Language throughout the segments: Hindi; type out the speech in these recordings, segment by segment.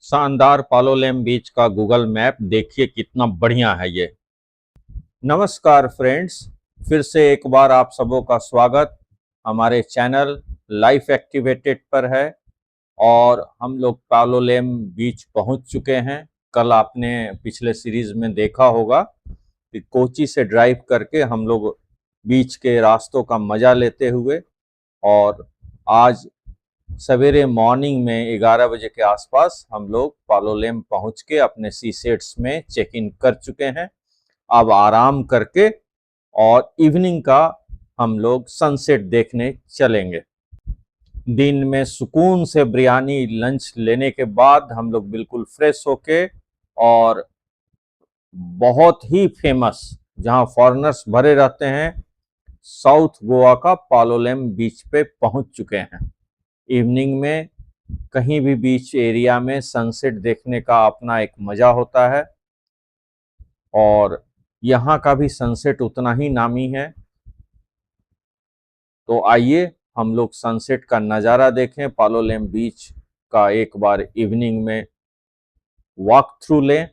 शानदार पालोलेम बीच का गूगल मैप देखिए कितना बढ़िया है ये। नमस्कार फ्रेंड्स, फिर से एक बार आप सबों का स्वागत हमारे चैनल लाइफ एक्टिवेटेड पर है। और हम लोग पालोलेम बीच पहुंच चुके हैं। कल आपने पिछले सीरीज में देखा होगा कि कोची से ड्राइव करके हम लोग बीच के रास्तों का मजा लेते हुए और आज सवेरे मॉर्निंग में 11 बजे के आसपास हम लोग पालोलेम पहुंच के अपने सी सेट्स में चेक इन कर चुके हैं। अब आराम करके और इवनिंग का हम लोग सनसेट देखने चलेंगे। दिन में सुकून से बिरयानी लंच लेने के बाद हम लोग बिल्कुल फ्रेश होके और बहुत ही फेमस जहां फॉरेनर्स भरे रहते हैं साउथ गोवा का पालोलेम बीच पे पहुंच चुके हैं। इवनिंग में कहीं भी बीच एरिया में सनसेट देखने का अपना एक मजा होता है और यहाँ का भी सनसेट उतना ही नामी है। तो आइए हम लोग सनसेट का नज़ारा देखें, पालोलेम बीच का एक बार इवनिंग में वॉक थ्रू लें,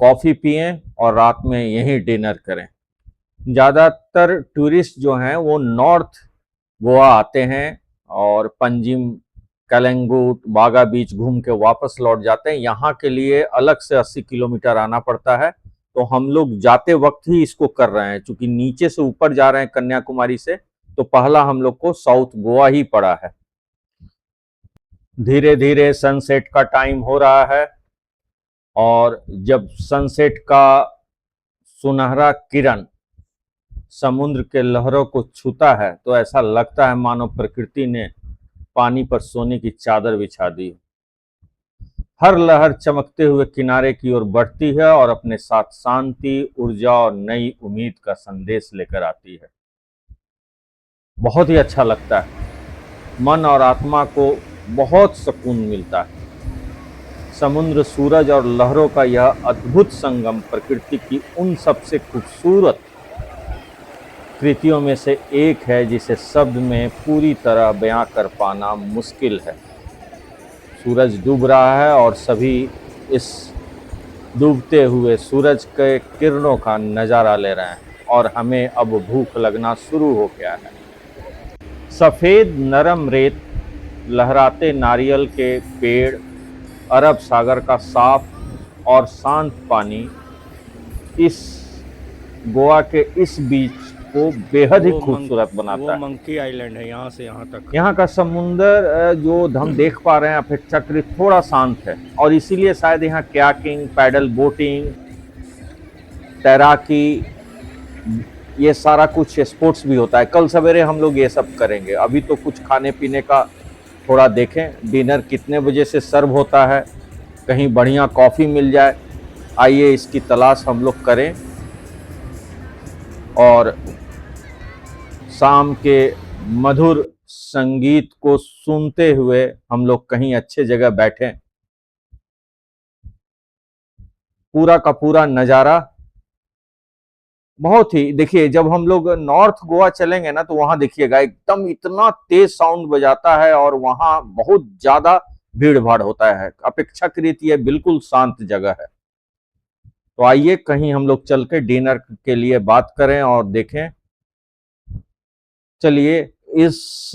कॉफ़ी पिएं और रात में यहीं डिनर करें। ज़्यादातर टूरिस्ट जो हैं वो नॉर्थ गोवा आते हैं और पंजिम, कलंगुट, बागा बीच घूम के वापस लौट जाते हैं। यहाँ के लिए अलग से 80 किलोमीटर आना पड़ता है। तो हम लोग जाते वक्त ही इसको कर रहे हैं, क्योंकि नीचे से ऊपर जा रहे हैं कन्याकुमारी से, तो पहला हम लोग को साउथ गोवा ही पड़ा है। धीरे धीरे सनसेट का टाइम हो रहा है और जब सनसेट का सुनहरा किरण समुद्र के लहरों को छूता है तो ऐसा लगता है मानो प्रकृति ने पानी पर सोने की चादर बिछा दी। हर लहर चमकते हुए किनारे की ओर बढ़ती है और अपने साथ शांति, ऊर्जा और नई उम्मीद का संदेश लेकर आती है। बहुत ही अच्छा लगता है, मन और आत्मा को बहुत सुकून मिलता है। समुद्र, सूरज और लहरों का यह अद्भुत संगम प्रकृति की उन सबसे खूबसूरत कृतियों में से एक है जिसे शब्द में पूरी तरह बयां कर पाना मुश्किल है। सूरज डूब रहा है और सभी इस डूबते हुए सूरज के किरणों का नज़ारा ले रहे हैं और हमें अब भूख लगना शुरू हो गया है। सफ़ेद नरम रेत, लहराते नारियल के पेड़, अरब सागर का साफ और शांत पानी इस गोवा के इस बीच को बेहद ही खूबसूरत बनाता है। मंकी आइलैंड है, यहाँ से यहाँ तक। यहाँ का समुंदर जो हम देख पा रहे हैं अपेक्षाकृत थोड़ा शांत है और इसीलिए शायद यहाँ कयाकिंग, पैडल बोटिंग, तैराकी, ये सारा कुछ स्पोर्ट्स भी होता है। कल सवेरे हम लोग ये सब करेंगे। अभी तो कुछ खाने पीने का थोड़ा देखें, डिनर कितने बजे से सर्व होता है, कहीं बढ़िया कॉफ़ी मिल जाए, आइए इसकी तलाश हम लोग करें और शाम के मधुर संगीत को सुनते हुए हम लोग कहीं अच्छे जगह बैठें। पूरा का पूरा नज़ारा बहुत ही, देखिए जब हम लोग नॉर्थ गोवा चलेंगे ना तो वहां देखिएगा एकदम इतना तेज साउंड बजाता है और वहां बहुत ज्यादा भीड़ भाड़ होता है। अपेक्षाकृत ये बिल्कुल शांत जगह है। तो आइए कहीं हम लोग चल के डिनर के लिए बात करें और देखें। चलिए, इस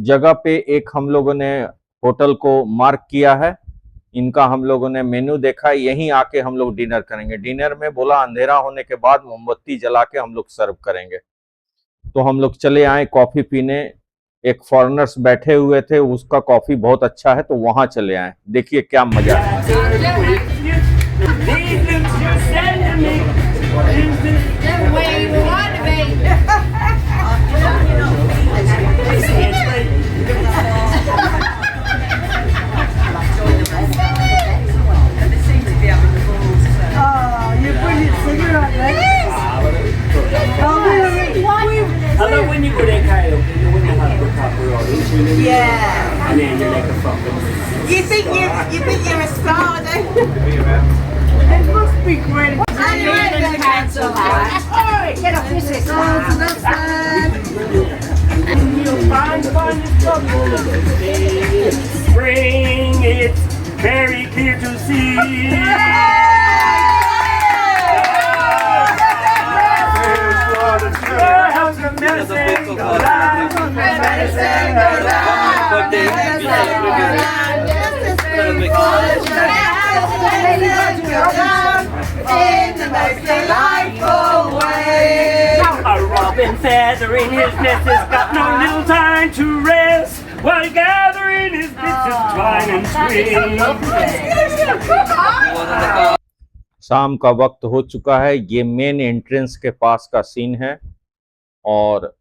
जगह पे एक हम लोगों ने होटल को मार्क किया है। इनका हम लोगों ने मेन्यू देखा, यहीं आके हम लोग डिनर करेंगे। डिनर में बोला अंधेरा होने के बाद मोमबत्ती जला के हम लोग सर्व करेंगे। तो हम लोग चले आए कॉफ़ी पीने। एक फॉरेनर्स बैठे हुए थे, उसका कॉफ़ी बहुत अच्छा है, तो वहाँ चले आए। देखिए क्या मजा है। Yeah. And then you're like a fucking. You think you're a star, don't you? It must be great. I'm going to cancel that. Alright, get off your sister. Oh, so that's sad. You'll find trouble. spring, it's very clear to see. How's the medicine go down? Medicine go down. Medicine go down. Just in the most delightful way. A robin feathering his nest has got no little time to rest while gathering his bits of twine and string. शाम का वक्त हो चुका है। ये मेन एंट्रेंस के पास का सीन है और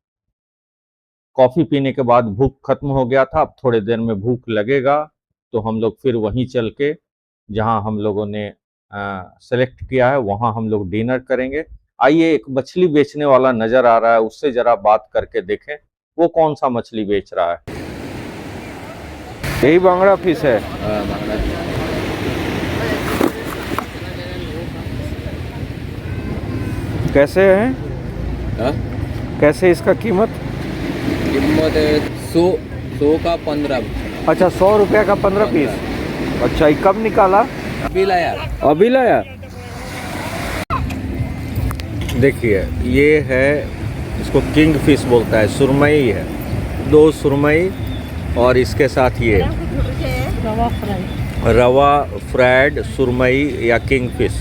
कॉफी पीने के बाद भूख खत्म हो गया था। अब थोड़ी देर में भूख लगेगा तो हम लोग फिर वहीं चल के जहां हम लोगों ने सेलेक्ट किया है वहां हम लोग डिनर करेंगे। आइए, एक मछली बेचने वाला नजर आ रहा है, उससे जरा बात करके देखें वो कौन सा मछली बेच रहा है। यही बांगड़ा फिश है। कैसे है? हाँ? कैसे इसका कीमत? कीमत 100 का 15। अच्छा, 100 रुपया का 15 पीस। अच्छा, ये कब निकाला? अभी लाया। अभी लाया। देखिए, ये है, इसको किंग फिश बोलता है, सुरमई है। 2 सुरमई और इसके साथ ये रवा फ्राइड सुरमई या किंग फिश।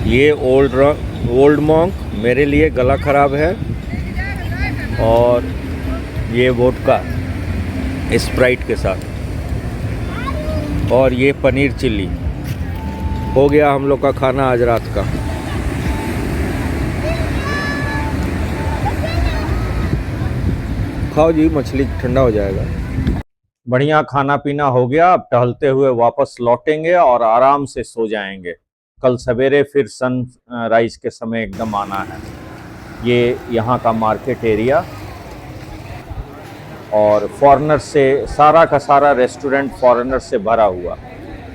ये ओल्ड मॉन्क मेरे लिए गला ख़राब है और ये वोडका स्प्राइट के साथ और ये पनीर चिल्ली। हो गया हम लोग का खाना आज रात का। खाओ जी, मछली ठंडा हो जाएगा। बढ़िया खाना पीना हो गया। अब टहलते हुए वापस लौटेंगे और आराम से सो जाएंगे। कल सवेरे फिर सनराइज के समय एकदम आना है। ये यहाँ का मार्केट एरिया और फॉरेनर से सारा का सारा रेस्टोरेंट फॉरेनर से भरा हुआ।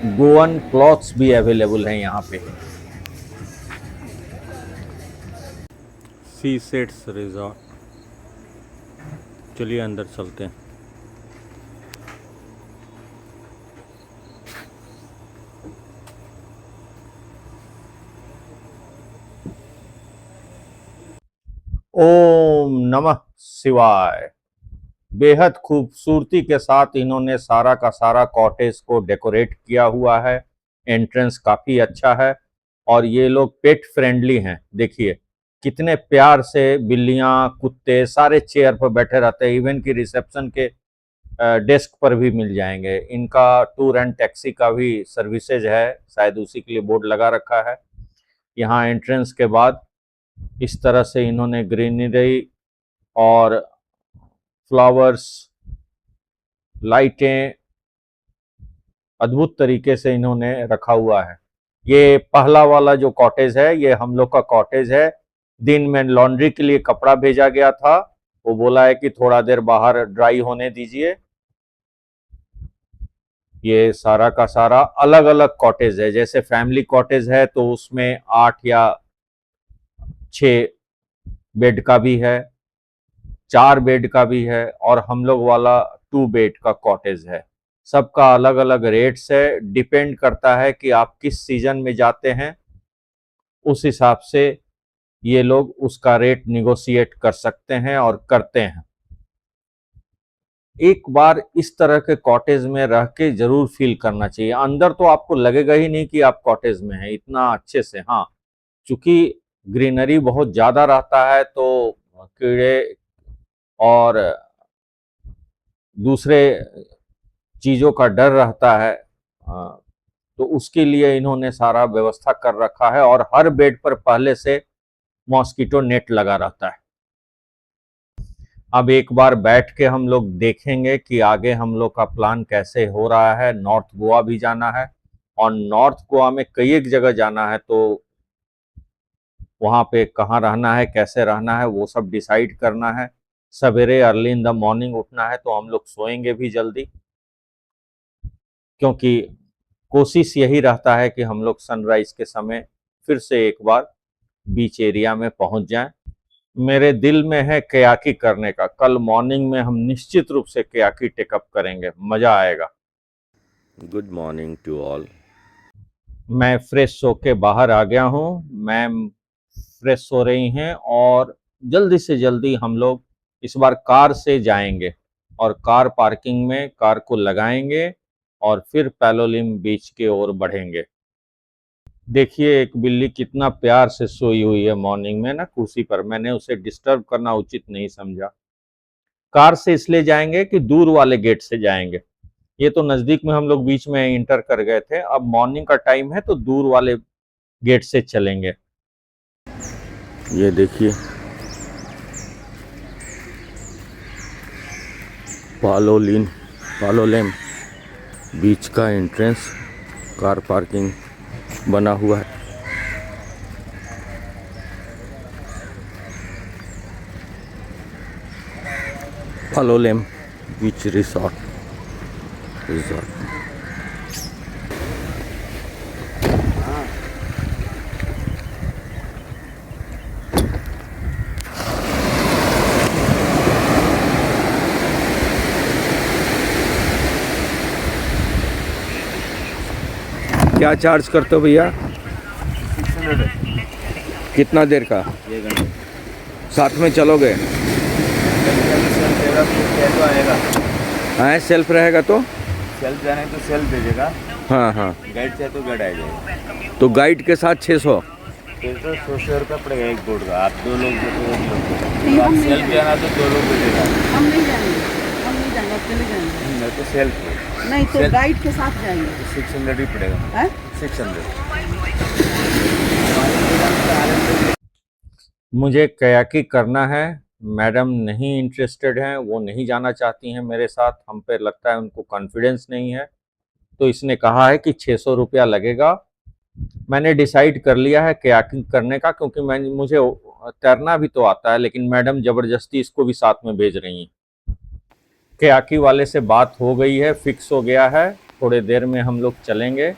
गोवन क्लॉथ्स भी अवेलेबल हैं यहाँ पे। सी सेट्स रिजॉर्ट। चलिए अंदर चलते हैं। ओम नमः शिवाय। बेहद खूबसूरती के साथ इन्होंने सारा का सारा कॉटेज को डेकोरेट किया हुआ है। एंट्रेंस काफ़ी अच्छा है और ये लोग पेट फ्रेंडली हैं। देखिए कितने प्यार से बिल्लियां कुत्ते सारे चेयर पर बैठे रहते हैं। इवन कि रिसेप्शन के डेस्क पर भी मिल जाएंगे। इनका टूर एंड टैक्सी का भी सर्विसेज है, शायद उसी के लिए बोर्ड लगा रखा है। यहाँ एंट्रेंस के बाद इस तरह से इन्होंने ग्रीनरी और फ्लावर्स, लाइटें अद्भुत तरीके से इन्होंने रखा हुआ है। ये पहला वाला जो कॉटेज है ये हम लोग का कॉटेज है। दिन में लॉन्ड्री के लिए कपड़ा भेजा गया था, वो बोला है कि थोड़ा देर बाहर ड्राई होने दीजिए। ये सारा का सारा अलग अलग कॉटेज है। जैसे फैमिली कॉटेज है तो उसमें 8 या 6 बेड का भी है, 4 बेड का भी है और हम लोग वाला 2 बेड का कॉटेज है। सबका अलग अलग रेट्स है। डिपेंड करता है कि आप किस सीजन में जाते हैं, उस हिसाब से ये लोग उसका रेट निगोशिएट कर सकते हैं और करते हैं। एक बार इस तरह के कॉटेज में रह के जरूर फील करना चाहिए। अंदर तो आपको लगेगा ही नहीं कि आप कॉटेज में हैं, इतना अच्छे से। हाँ, चूंकि ग्रीनरी बहुत ज़्यादा रहता है तो कीड़े और दूसरे चीज़ों का डर रहता है, तो उसके लिए इन्होंने सारा व्यवस्था कर रखा है और हर बेड पर पहले से मॉस्किटो नेट लगा रहता है। अब एक बार बैठ के हम लोग देखेंगे कि आगे हम लोग का प्लान कैसे हो रहा है। नॉर्थ गोवा भी जाना है और नॉर्थ गोवा में कई एक जगह जाना है, तो वहाँ पे कहाँ रहना है, कैसे रहना है, वो सब डिसाइड करना है। सवेरे अर्ली इन द मॉर्निंग उठना है तो हम लोग सोएंगे भी जल्दी, क्योंकि कोशिश यही रहता है कि हम लोग सनराइज के समय फिर से एक बार बीच एरिया में पहुंच जाएं। मेरे दिल में है कयाकी करने का। कल मॉर्निंग में हम निश्चित रूप से कयाकी टेकअप करेंगे, मजा आएगा। Good morning to all. मैं फ्रेश होके बाहर आ गया हूँ, मैम फ्रेश हो रही हैं और जल्दी से जल्दी हम लोग इस बार कार से जाएंगे और कार पार्किंग में कार को लगाएंगे और फिर पैलोलिम बीच की ओर बढ़ेंगे। देखिए एक बिल्ली कितना प्यार से सोई हुई है मॉर्निंग में ना कुर्सी पर। मैंने उसे डिस्टर्ब करना उचित नहीं समझा। कार से इसलिए जाएंगे कि दूर वाले गेट से जाएंगे। ये तो नजदीक में हम लोग बीच में इंटर कर गए थे, अब मॉर्निंग का टाइम है तो दूर वाले गेट से चलेंगे। ये देखिए पालोलेम बीच का एंट्रेंस, कार पार्किंग बना हुआ है। पालोलेम बीच रिसोर्ट। क्या चार्ज करते हो भैया? 600 कितना देर का? साथ में चलोगे? आएगा। हाँ सेल्फ रहेगा तो सेल्फ जाने तो सेल्फ भेजेगा, हाँ हाँ। गाइड चाहे तो गाइड आ जाएगा। तो गाइड के साथ 600। 100 रुपया पड़ेगा एक बोर्ड का। आप 2 लोग तो आप सेल्फ जाना तो 2 लोग भेजेगा। हम नहीं जाएंगे, हम नहीं जाएंगे, अकेले जाएंगे। नहीं तो सेल्फ नहीं तो गाइड के साथ जाएंगे। 600 ही पड़ेगा। हैं? 600। मुझे कयाकी करना है, मैडम नहीं इंटरेस्टेड हैं, वो नहीं जाना चाहती हैं मेरे साथ। हम पे लगता है उनको कॉन्फिडेंस नहीं है, तो इसने कहा है कि 600 रुपया लगेगा। मैंने डिसाइड कर लिया है कयाकिंग करने का, क्योंकि मुझे तैरना भी तो आता है, लेकिन मैडम जबरदस्ती इसको भी साथ में भेज रही हैं। कयाकी वाले से बात हो गई है, फिक्स हो गया है, थोड़े देर में हम लोग चलेंगे।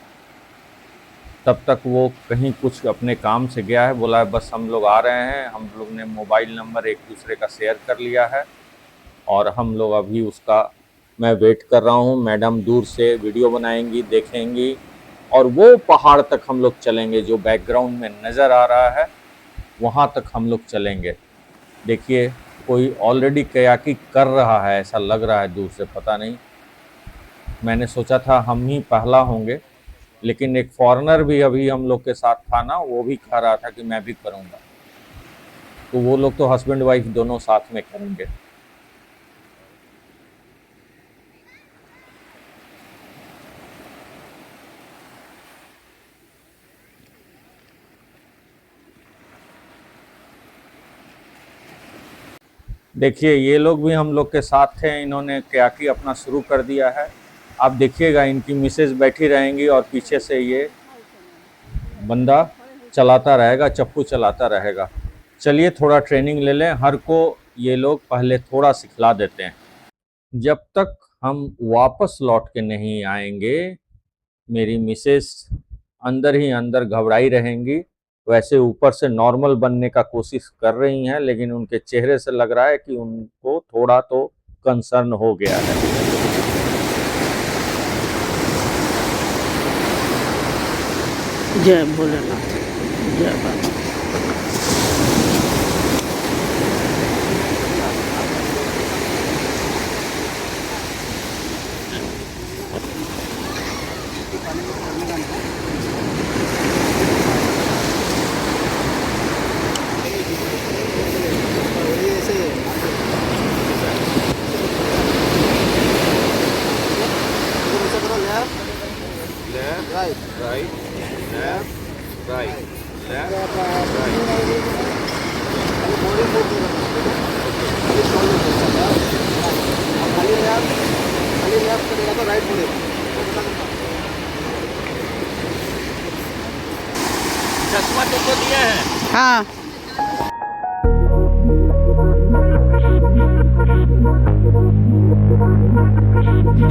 तब तक वो कहीं कुछ अपने काम से गया है, बोला है बस हम लोग आ रहे हैं। हम लोग ने मोबाइल नंबर एक दूसरे का शेयर कर लिया है और हम लोग अभी उसका मैं वेट कर रहा हूँ। मैडम दूर से वीडियो बनाएंगी, देखेंगी और वो पहाड़ तक हम लोग चलेंगे जो बैकग्राउंड में नज़र आ रहा है, वहाँ तक हम लोग चलेंगे। देखिए कोई ऑलरेडी कयाकी कर रहा है ऐसा लग रहा है दूर से, पता नहीं। मैंने सोचा था हम ही पहला होंगे, लेकिन एक फॉरेनर भी अभी हम लोग के साथ था ना, वो भी कह रहा था कि मैं भी करूँगा। तो वो लोग तो हस्बैंड वाइफ दोनों साथ में करेंगे। देखिए ये लोग भी हम लोग के साथ थे, इन्होंने कयाकी अपना शुरू कर दिया है। आप देखिएगा इनकी मिसेज बैठी रहेंगी और पीछे से ये बंदा चलाता रहेगा, चप्पू चलाता रहेगा। चलिए थोड़ा ट्रेनिंग ले लें, हर को ये लोग पहले थोड़ा सिखला देते हैं। जब तक हम वापस लौट के नहीं आएंगे, मेरी मिसेज अंदर ही अंदर घबराई रहेंगी। वैसे ऊपर से नॉर्मल बनने का कोशिश कर रही हैं, लेकिन उनके चेहरे से लग रहा है कि उनको थोड़ा तो कंसर्न हो गया है। जय भोलेनाथ, जय बाबा। चश्मा तुमको दिया है? हाँ।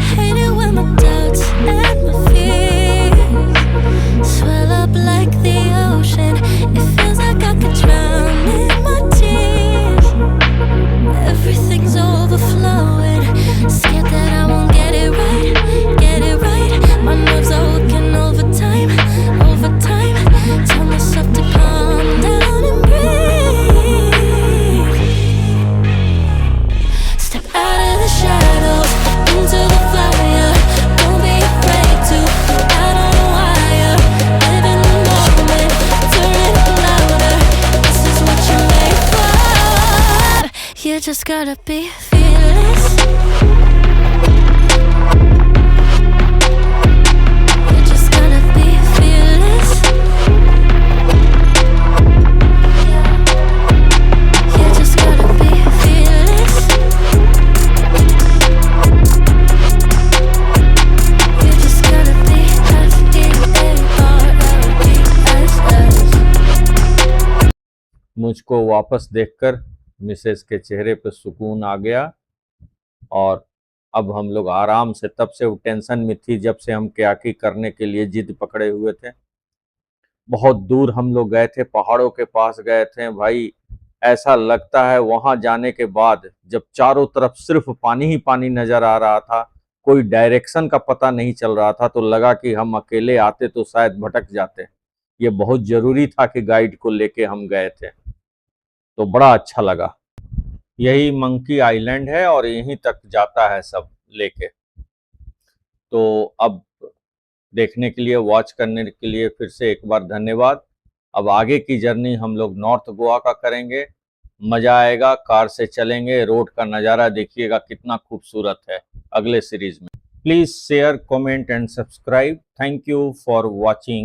Hate it when my doubts and my fears swell up like the ocean. It feels like I could drown in my tears. gotta be fearless. You just gotta be fearless. You just gotta be fearless. You just gotta be fearless. मुझको वापस देखकर मिसेस के चेहरे पर सुकून आ गया और अब हम लोग आराम से, तब से वो टेंशन में थी जब से हम कयाकी करने के लिए जिद पकड़े हुए थे। बहुत दूर हम लोग गए थे, पहाड़ों के पास गए थे भाई। ऐसा लगता है वहां जाने के बाद जब चारों तरफ सिर्फ पानी ही पानी नजर आ रहा था, कोई डायरेक्शन का पता नहीं चल रहा था, तो लगा कि हम अकेले आते तो शायद भटक जाते। ये बहुत जरूरी था कि गाइड को लेके हम गए थे, तो बड़ा अच्छा लगा। यही मंकी आइलैंड है और यहीं तक जाता है सब लेके। तो अब देखने के लिए, वॉच करने के लिए फिर से एक बार धन्यवाद। अब आगे की जर्नी हम लोग नॉर्थ गोवा का करेंगे, मजा आएगा। कार से चलेंगे, रोड का नज़ारा देखिएगा कितना खूबसूरत है अगले सीरीज में। Please share, comment and subscribe. Thank you for watching.